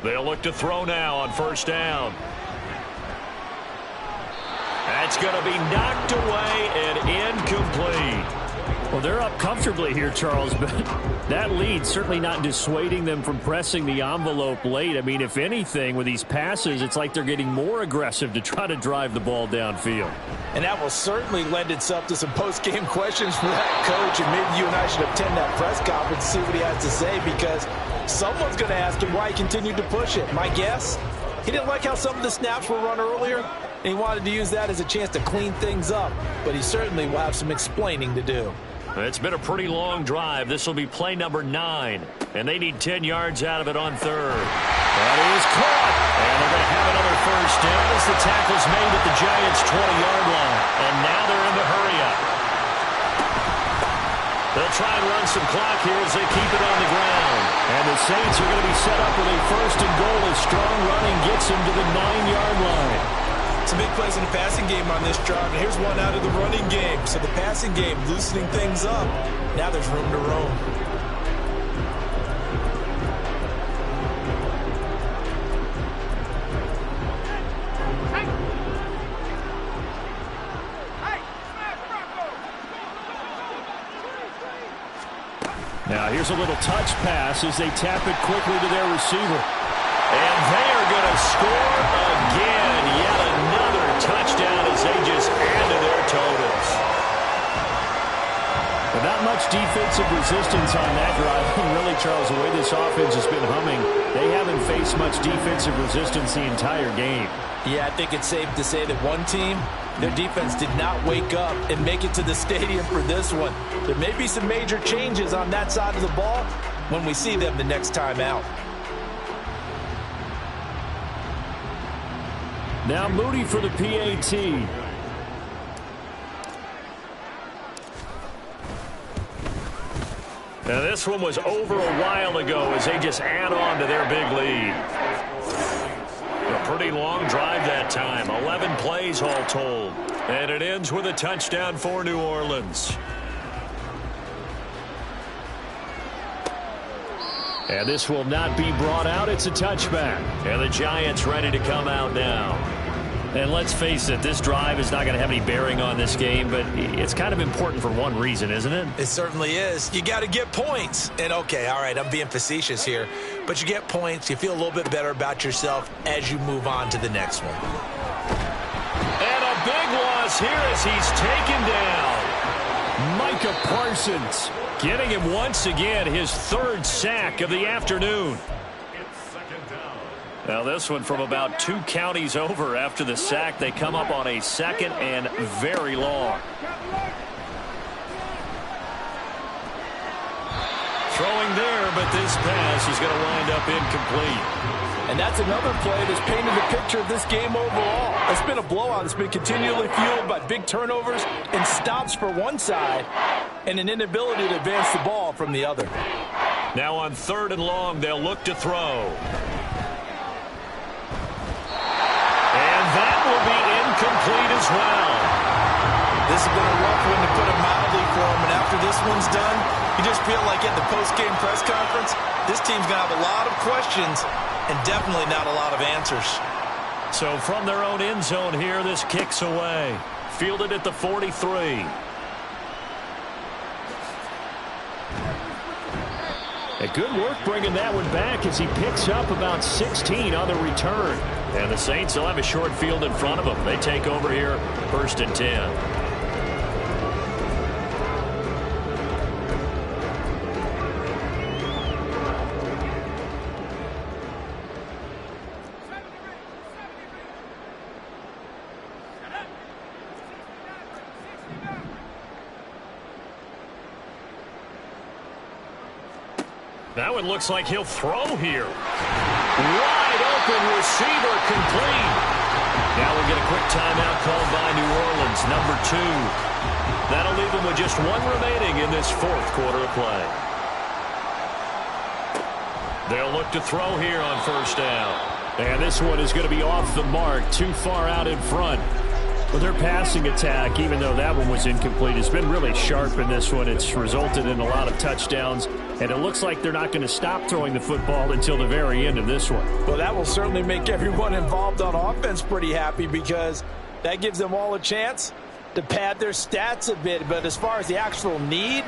They'll look to throw now on first down. That's going to be knocked away and incomplete. Well, they're up comfortably here, Charles, but that lead certainly not dissuading them from pressing the envelope late. I mean, if anything, with these passes, it's like they're getting more aggressive to try to drive the ball downfield. And that will certainly lend itself to some post-game questions for that coach, and maybe you and I should attend that press conference and see what he has to say, because someone's going to ask him why he continued to push it. My guess, he didn't like how some of the snaps were run earlier, and he wanted to use that as a chance to clean things up, but he certainly will have some explaining to do. It's been a pretty long drive. This will be play number 9, and they need 10 yards out of it on 3rd. That is caught, and they're going to have another first down as the tackle's made at the Giants' 20-yard line, and now they're in the hurry-up. They'll try and run some clock here as they keep it on the ground. And the Saints are going to be set up with a first and goal as strong running gets them to the 9-yard line. Some big plays in the passing game on this drive, and here's one out of the running game. So the passing game loosening things up. Now there's room to roam. Now here's a little touch pass as they tap it quickly to their receiver. And they are going to score again. Yet another touchdown as they just add to their totals. But not much defensive resistance on that drive. And really, Charles, the way this offense has been humming, they haven't faced much defensive resistance the entire game. Yeah, I think it's safe to say that one team, their defense did not wake up and make it to the stadium for this one. There may be some major changes on that side of the ball when we see them the next time out. Now Moody for the PAT. Now this one was over a while ago as they just add on to their big lead. A pretty long drive that time. 11 plays all told. And it ends with a touchdown for New Orleans. And this will not be brought out. It's a touchback. And the Giants ready to come out now. And let's face it, this drive is not going to have any bearing on this game, but it's kind of important for one reason, isn't it? It certainly is. You got to get points. And, okay, all right, I'm being facetious here. But you get points, you feel a little bit better about yourself as you move on to the next one. And a big loss here as he's taken down. Micah Parsons. Getting him once again, his third sack of the afternoon. Now this one from about 2 counties over after the sack. They come up on a second and very long. Throwing there, but this pass is going to wind up incomplete. And that's another play that's painted the picture of this game overall. It's been a blowout. It's been continually fueled by big turnovers and stops for one side and an inability to advance the ball from the other. Now on 3rd and long, they'll look to throw. And that will be incomplete as well. This has been a rough one to put it mildly for them. And after this one's done, you just feel like at the post-game press conference, this team's going to have a lot of questions and definitely not a lot of answers. So from their own end zone here, this kicks away. Fielded at the 43. A good work bringing that one back as he picks up about 16 on the return. And the Saints will have a short field in front of them. They take over here, 1st and 10. That one looks like he'll throw here. Wide open receiver complete. Now we'll get a quick timeout called by New Orleans, number 2. That'll leave them with just 1 remaining in this 4th quarter of play. They'll look to throw here on 1st down. And this one is going to be off the mark, too far out in front. Well, their passing attack, even though that one was incomplete, has been really sharp in this one. It's resulted in a lot of touchdowns, and it looks like they're not going to stop throwing the football until the very end of this one. Well, that will certainly make everyone involved on offense pretty happy because that gives them all a chance to pad their stats a bit. But as far as the actual need,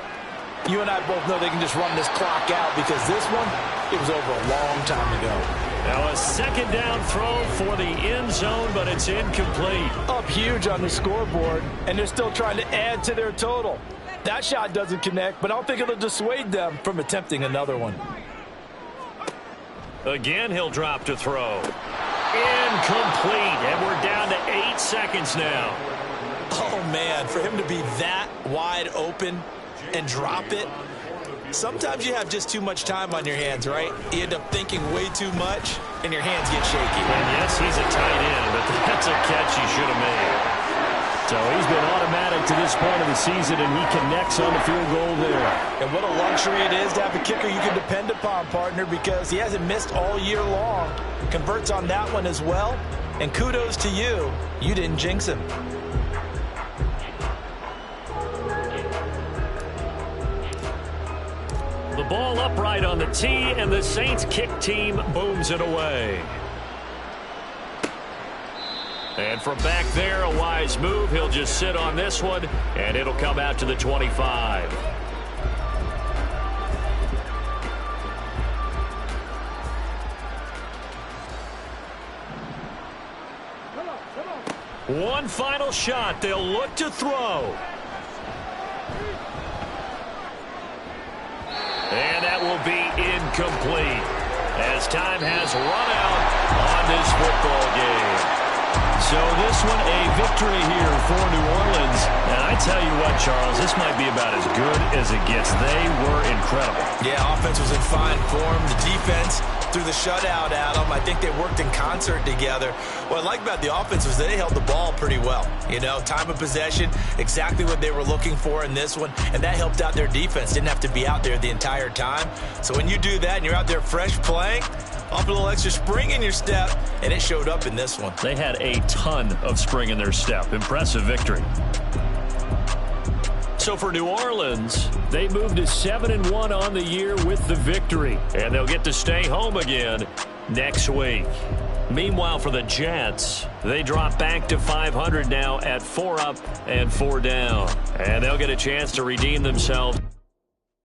you and I both know they can just run this clock out because this one, it was over a long time ago. Now a 2nd down throw for the end zone, but it's incomplete. Up huge on the scoreboard, and they're still trying to add to their total. That shot doesn't connect, but I don't think it'll dissuade them from attempting another one. Again, he'll drop to throw. Incomplete, and we're down to 8 seconds now. Oh, man, for him to be that wide open and drop it, sometimes you have just too much time on your hands, right? You end up thinking way too much, and your hands get shaky. And yes, he's a tight end, but that's a catch he should have made. So he's been automatic to this point of the season, and he connects on the field goal there. And what a luxury it is to have a kicker you can depend upon, partner, because he hasn't missed all year long. Converts on that one as well. And kudos to you. You didn't jinx him. The ball upright on the tee, and the Saints kick team booms it away. And from back there, a wise move. He'll just sit on this one, and it'll come out to the 25. One final shot. They'll look to throw. And that will be incomplete as time has run out on this football game. So this one, a victory here for New Orleans. And I tell you what, Charles, this might be about as good as it gets. They were incredible. Yeah, offense was in fine form. The defense threw the shutout at them. I think they worked in concert together. What I like about the offense was they held the ball pretty well. You know, time of possession, exactly what they were looking for in this one. And that helped out their defense. Didn't have to be out there the entire time. So when you do that and you're out there fresh playing, up a little extra spring in your step, and it showed up in this one. They had a ton of spring in their step. Impressive victory. So for New Orleans, they moved to 7-1 on the year with the victory. And they'll get to stay home again next week. Meanwhile, for the Jets, they drop back to 500 now at 4 up and 4 down. And they'll get a chance to redeem themselves.